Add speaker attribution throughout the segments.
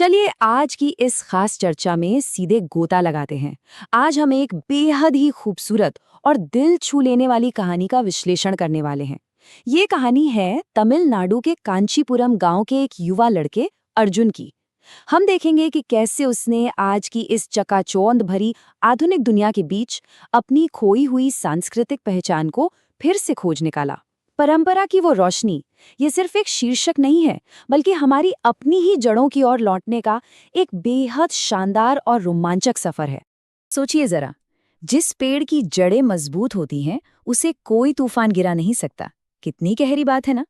Speaker 1: चलिए आज की इस खास चर्चा में सीधे गोता लगाते हैं। आज हम एक बेहद ही खूबसूरत और दिल छू लेने वाली कहानी का विश्लेषण करने वाले हैं। ये कहानी है तमिलनाडु के कांचीपुरम गांव के एक युवा लड़के अर्जुन की। हम देखेंगे कि कैसे उसने आज की इस चकाचौंध भरी आधुनिक दुनिया के बीच अपनी खोई हुई सांस्कृतिक पहचान को फिर से खोज निकाला। परंपरा की वो रोशनी ये सिर्फ एक शीर्षक नहीं है, बल्कि हमारी अपनी ही जड़ों की ओर लौटने का एक बेहद शानदार और रोमांचक सफर है। सोचिए जरा, जिस पेड़ की जड़ें मजबूत होती हैं, उसे कोई तूफान गिरा नहीं सकता। कितनी गहरी बात है ना।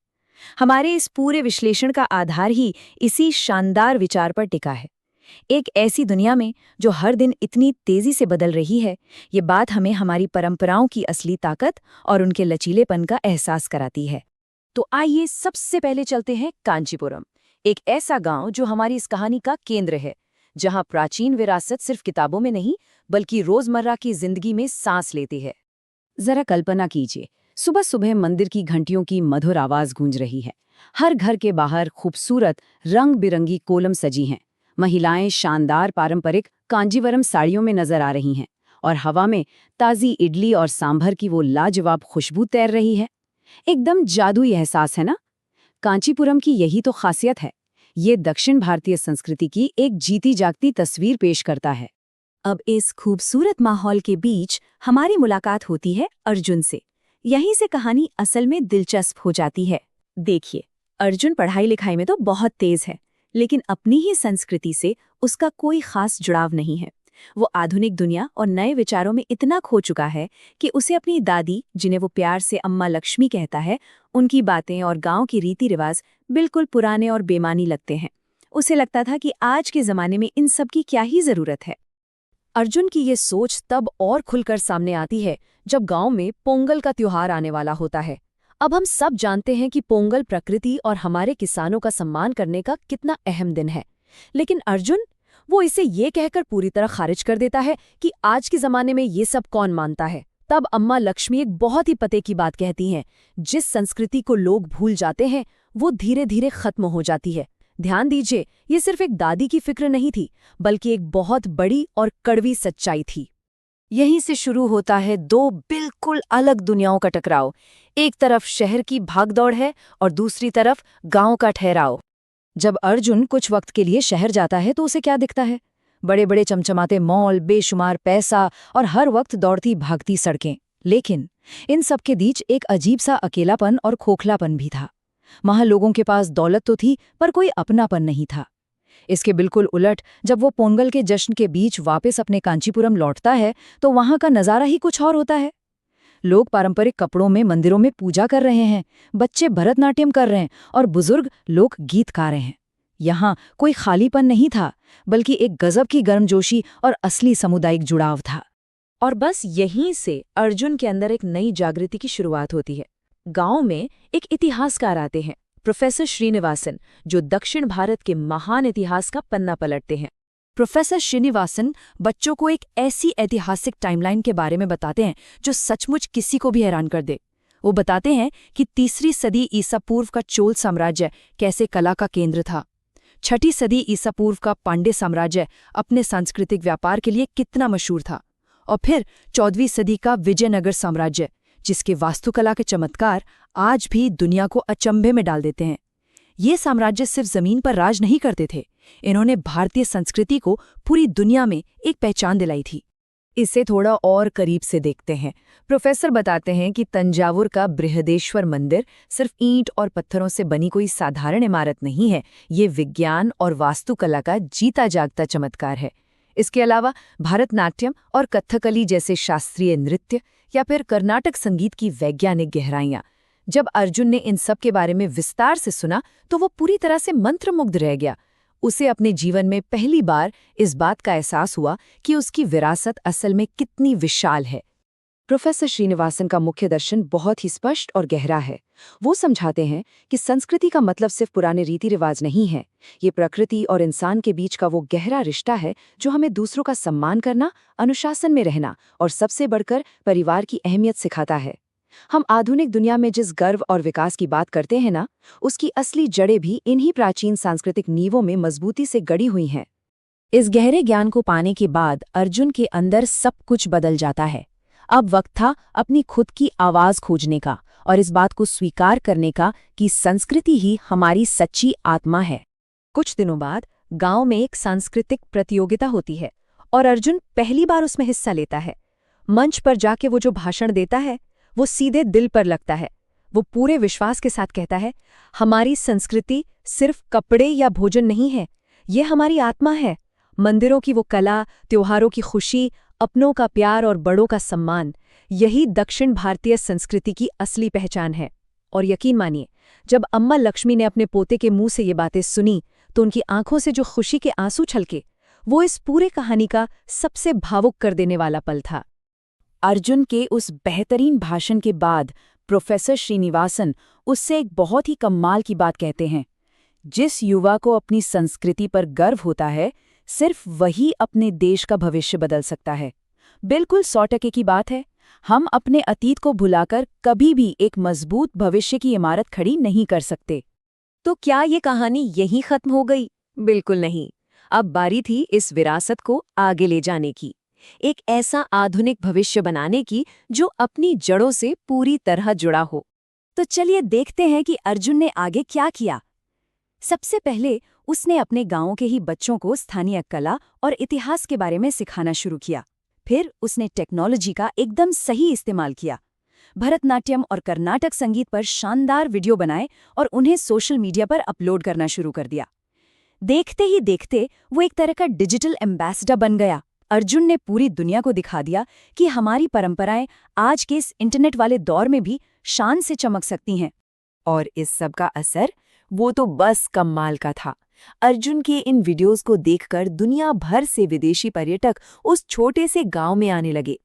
Speaker 1: हमारे इस पूरे विश्लेषण का आधार ही इसी शानदार विचार पर टिका है। एक ऐसी दुनिया में जो हर दिन इतनी तेजी से बदल रही है, ये बात हमें हमारी परंपराओं की असली ताकत और उनके लचीलेपन का एहसास कराती है। तो आइए सबसे पहले चलते हैं कांचीपुरम, एक ऐसा गांव जो हमारी इस कहानी का केंद्र है, जहां प्राचीन विरासत सिर्फ किताबों में नहीं बल्कि रोजमर्रा की जिंदगी में सांस लेती है। जरा कल्पना कीजिए, सुबह सुबह मंदिर की घंटियों की मधुर आवाज गूंज रही है। हर घर के बाहर खूबसूरत रंग बिरंगी कोलम सजी हैं। महिलाएं शानदार पारंपरिक कांजीवरम साड़ियों में नजर आ रही हैं और हवा में ताजी इडली और सांभर की वो लाजवाब खुशबू तैर रही है। एकदम जादुई एहसास है ना। कांचीपुरम की यही तो खासियत है। ये दक्षिण भारतीय संस्कृति की एक जीती जागती तस्वीर पेश करता है। अब इस खूबसूरत माहौल के बीच हमारी मुलाकात होती है अर्जुन से। यहीं से कहानी असल में दिलचस्प हो जाती है। देखिए, अर्जुन पढ़ाई लिखाई में तो बहुत तेज है, लेकिन अपनी ही संस्कृति से उसका कोई खास जुड़ाव नहीं है। वो आधुनिक दुनिया और नए विचारों में इतना खो चुका है कि उसे अपनी दादी, जिन्हें वो प्यार से अम्मा लक्ष्मी कहता है, उनकी बातें और गांव की रीति रिवाज बिल्कुल पुराने और बेमानी लगते हैं। उसे लगता था कि आज के जमाने में इन सब की क्या ही जरूरत है। अर्जुन की ये सोच तब और खुलकर सामने आती है जब गांव में पोंगल का त्योहार आने वाला होता है। अब हम सब जानते हैं कि पोंगल प्रकृति और हमारे किसानों का सम्मान करने का कितना अहम दिन है, लेकिन अर्जुन वो इसे ये कहकर पूरी तरह खारिज कर देता है कि आज के जमाने में ये सब कौन मानता है। तब अम्मा लक्ष्मी एक बहुत ही पते की बात कहती हैं, जिस संस्कृति को लोग भूल जाते हैं वो धीरे धीरे खत्म हो जाती है। ध्यान दीजिए, ये सिर्फ एक दादी की फिक्र नहीं थी, बल्कि एक बहुत बड़ी और कड़वी सच्चाई थी। यहीं से शुरू होता है दो बिल्कुल अलग दुनियाओं का टकराव। एक तरफ शहर की भागदौड़ है और दूसरी तरफ गांव का ठहराव। जब अर्जुन कुछ वक्त के लिए शहर जाता है तो उसे क्या दिखता है? बड़े बड़े चमचमाते मॉल, बेशुमार पैसा और हर वक्त दौड़ती भागती सड़कें। लेकिन इन सब के बीच एक अजीब सा अकेलापन और खोखलापन भी था। वहां लोगों के पास दौलत तो थी, पर कोई अपनापन नहीं था। इसके बिल्कुल उलट जब वो पोंगल के जश्न के बीच वापस अपने कांचीपुरम लौटता है तो वहां का नज़ारा ही कुछ और होता है। लोग पारंपरिक कपड़ों में मंदिरों में पूजा कर रहे हैं, बच्चे भरतनाट्यम कर रहे हैं और बुजुर्ग लोग गीत गा रहे हैं। यहाँ कोई खालीपन नहीं था, बल्कि एक गजब की गर्मजोशी और असली सामुदायिक जुड़ाव था। और बस यहीं से अर्जुन के अंदर एक नई जागृति की शुरुआत होती है। गांव में एक इतिहासकार आते हैं, प्रोफेसर श्रीनिवासन, जो दक्षिण भारत के महान इतिहास का पन्ना पलटते हैं। प्रोफेसर श्रीनिवासन बच्चों को एक ऐसी ऐतिहासिक टाइमलाइन के बारे में बताते हैं जो सचमुच किसी को भी हैरान कर दे। वो बताते हैं कि 3री सदी ईसा पूर्व का चोल साम्राज्य कैसे कला का केंद्र था। 6ठी सदी ईसा पूर्व का पांड्य साम्राज्य अपने सांस्कृतिक व्यापार के लिए कितना मशहूर था। और फिर 14वीं सदी का विजयनगर साम्राज्य, जिसके वास्तुकला के चमत्कार आज भी दुनिया को अचंभे में डाल देते हैं। ये साम्राज्य सिर्फ जमीन पर राज नहीं करते थे, इन्होंने भारतीय संस्कृति को पूरी दुनिया में एक पहचान दिलाई थी। इसे थोड़ा और करीब से देखते हैं। प्रोफेसर बताते हैं कि तंजावुर का बृहदेश्वर मंदिर सिर्फ ईंट और पत्थरों से बनी कोई साधारण इमारत नहीं है, ये विज्ञान और वास्तुकला का जीता जागता चमत्कार है। इसके अलावा भरतनाट्यम और कथकली जैसे शास्त्रीय नृत्य या फिर कर्नाटक संगीत की वैज्ञानिक गहराइयाँ। जब अर्जुन ने इन सब के बारे में विस्तार से सुना तो वो पूरी तरह से मंत्रमुग्ध रह गया। उसे अपने जीवन में पहली बार इस बात का एहसास हुआ कि उसकी विरासत असल में कितनी विशाल है। प्रोफेसर श्रीनिवासन का मुख्य दर्शन बहुत ही स्पष्ट और गहरा है। वो समझाते हैं कि संस्कृति का मतलब सिर्फ पुराने रीति रिवाज नहीं है, ये प्रकृति और इंसान के बीच का वो गहरा रिश्ता है जो हमें दूसरों का सम्मान करना, अनुशासन में रहना और सबसे बढ़कर परिवार की अहमियत सिखाता है। हम आधुनिक दुनिया में जिस गर्व और विकास की बात करते हैं ना, उसकी असली जड़ें भी इन्हीं प्राचीन सांस्कृतिक नींवों में मजबूती से गड़ी हुई हैं। इस गहरे ज्ञान को पाने के बाद अर्जुन के अंदर सब कुछ बदल जाता है। अब वक्त था अपनी खुद की आवाज खोजने का और इस बात को स्वीकार करने का कि संस्कृति ही हमारी सच्ची आत्मा है। कुछ दिनों बाद गांव में एक सांस्कृतिक प्रतियोगिता होती है और अर्जुन पहली बार उसमें हिस्सा लेता है। मंच पर जाके वो जो भाषण देता है वो सीधे दिल पर लगता है। वो पूरे विश्वास के साथ कहता है, हमारी संस्कृति सिर्फ कपड़े या भोजन नहीं है, ये हमारी आत्मा है। मंदिरों की वो कला, त्योहारों की खुशी, अपनों का प्यार और बड़ों का सम्मान, यही दक्षिण भारतीय संस्कृति की असली पहचान है। और यकीन मानिए, जब अम्मा लक्ष्मी ने अपने पोते के मुंह से ये बातें सुनी तो उनकी आंखों से जो खुशी के आंसू छलके, वो इस पूरे कहानी का सबसे भावुक कर देने वाला पल था। अर्जुन के उस बेहतरीन भाषण के बाद प्रोफेसर श्रीनिवासन उससे एक बहुत ही कमाल की बात कहते हैं। जिस युवा को अपनी संस्कृति पर गर्व होता है, सिर्फ वही अपने देश का भविष्य बदल सकता है। बिल्कुल 100% की बात है। हम अपने अतीत को भुलाकर कभी भी एक मजबूत भविष्य की इमारत खड़ी नहीं कर सकते। तो क्या ये कहानी यहीं खत्म हो गई? बिल्कुल नहीं। अब बारी थी इस विरासत को आगे ले जाने की, एक ऐसा आधुनिक भविष्य बनाने की जो अपनी जड़ों से पूरी तरह जुड़ा हो। तो चलिए देखते हैं कि अर्जुन ने आगे क्या किया। सबसे पहले उसने अपने गांवों के ही बच्चों को स्थानीय कला और इतिहास के बारे में सिखाना शुरू किया। फिर उसने टेक्नोलॉजी का एकदम सही इस्तेमाल किया। भरतनाट्यम और कर्नाटक संगीत पर शानदार वीडियो बनाए और उन्हें सोशल मीडिया पर अपलोड करना शुरू कर दिया। देखते ही देखते वो एक तरह का डिजिटल एम्बेसडर बन गया। अर्जुन ने पूरी दुनिया को दिखा दिया कि हमारी परंपराएं आज के इस इंटरनेट वाले दौर में भी शान से चमक सकती हैं। और इस सब का असर वो तो बस कमाल का था। अर्जुन के इन वीडियोस को देखकर दुनिया भर से विदेशी पर्यटक उस छोटे से गांव में आने लगे।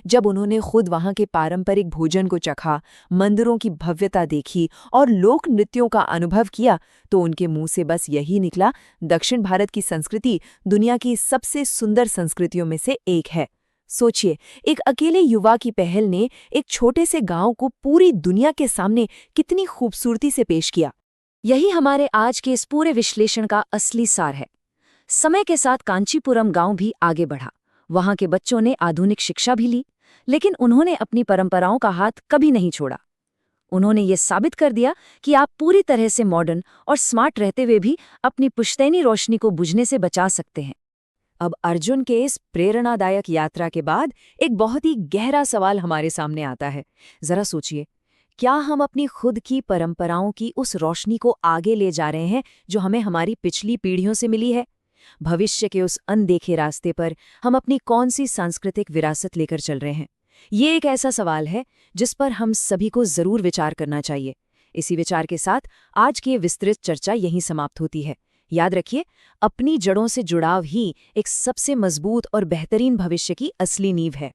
Speaker 1: जब उन्होंने खुद वहां के पारंपरिक भोजन को चखा, मंदिरों की भव्यता देखी और लोक नृत्यों का अनुभव किया, तो उनके मुंह से बस यही निकला, दक्षिण भारत की संस्कृति दुनिया की सबसे सुंदर संस्कृतियों में से एक है। सोचिए, एक अकेले युवा की पहल ने एक छोटे से गांव को पूरी दुनिया के सामने कितनी खूबसूरती से पेश किया। यही हमारे आज के इस पूरे विश्लेषण का असली सार है। समय के साथ कांचीपुरम गांव भी आगे बढ़ा। वहां के बच्चों ने आधुनिक शिक्षा भी ली, लेकिन उन्होंने अपनी परंपराओं का हाथ कभी नहीं छोड़ा। उन्होंने ये साबित कर दिया कि आप पूरी तरह से मॉडर्न और स्मार्ट रहते हुए भी अपनी पुश्तैनी रोशनी को बुझने से बचा सकते हैं। अब अर्जुन के इस प्रेरणादायक यात्रा के बाद एक बहुत ही गहरा सवाल हमारे सामने आता है। जरा सोचिए, क्या हम अपनी खुद की परंपराओं की उस रोशनी को आगे ले जा रहे हैं जो हमें हमारी पिछली पीढ़ियों से मिली है? भविष्य के उस अनदेखे रास्ते पर हम अपनी कौन सी सांस्कृतिक विरासत लेकर चल रहे हैं? ये एक ऐसा सवाल है जिस पर हम सभी को जरूर विचार करना चाहिए। इसी विचार के साथ आज की विस्तृत चर्चा यहीं समाप्त होती है। याद रखिए, अपनी जड़ों से जुड़ाव ही एक सबसे मजबूत और बेहतरीन भविष्य की असली नींव है।